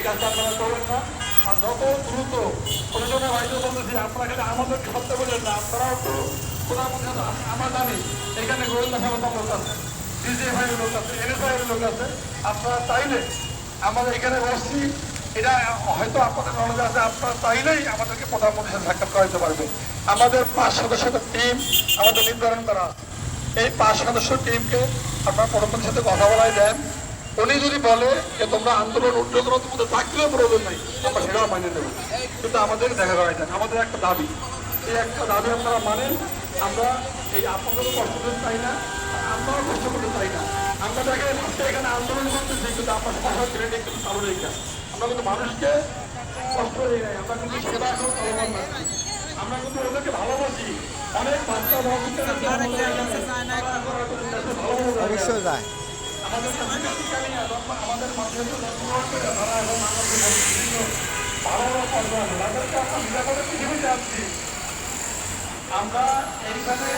এই কাজটা আপনারা করবেন না। আর যত দ্রুত প্রয়োজনে হয়তো বলতেছি আপনারা খালি আমাদেরকে হত্যা করবেন না, আপনারাও তো প্রধানমন্ত্রী আমরা জানি এখানে গোয়েন্দা সংস্থার লোক আছে, ডিজিএফআই এর লোক আছে, এনএসআই এর লোক আছে। আপনারা চাইলে আমাদের এখানে বসছি, এটা হয়তো আপনাদের নলেজ আছে, আপনারা চাইলেই আমাদেরকে প্রধানমন্ত্রীর সাথে সাক্ষাৎ করাতে পারবে। আমাদের 5 সদস্যের টিম আমাদের নির্ধারণ করা আছে। এই 5 সদস্য টিমকে আপনারা প্রধানমন্ত্রীর সাথে কথা বলাই দেন। উনি যদি বলে যে তোমরা আন্দোলন উদ্যোগ তোমাদের থাকলেও প্রয়োজন নেই, আমরা সেটাও মানিয়ে নেব, কিন্তু আমাদের দেখা করাই দেন। আমাদের একটা দাবি, এই একটা দাবি আপনারা মানেন। আমরা এই আপনাদেরও কষ্ট করতে চাই না, আমরাও কষ্ট করতে চাই না। আমরা দেখেন আজকে এখানে আন্দোলন করতেছি, কিন্তু আমরা সবার ক্রেডিট কিন্তু চালু রেখে আমরা কিন্তু মানুষকে কষ্ট দিই নাই, আমরা কিন্তু সেবা এখন চলমান রাখছি, আমরা কিন্তু ওদেরকে ভালোবাসি। অনেক বাচ্চা অবশ্যই যায়। আমাদের আমাদের মানুষের তারা এখন আমাদের বিভিন্ন ভালো ভালো পর্ব আছে, তাদেরকে আমরা নিরাপদে পৃথিবীতে আসছি। আমরা এইখানে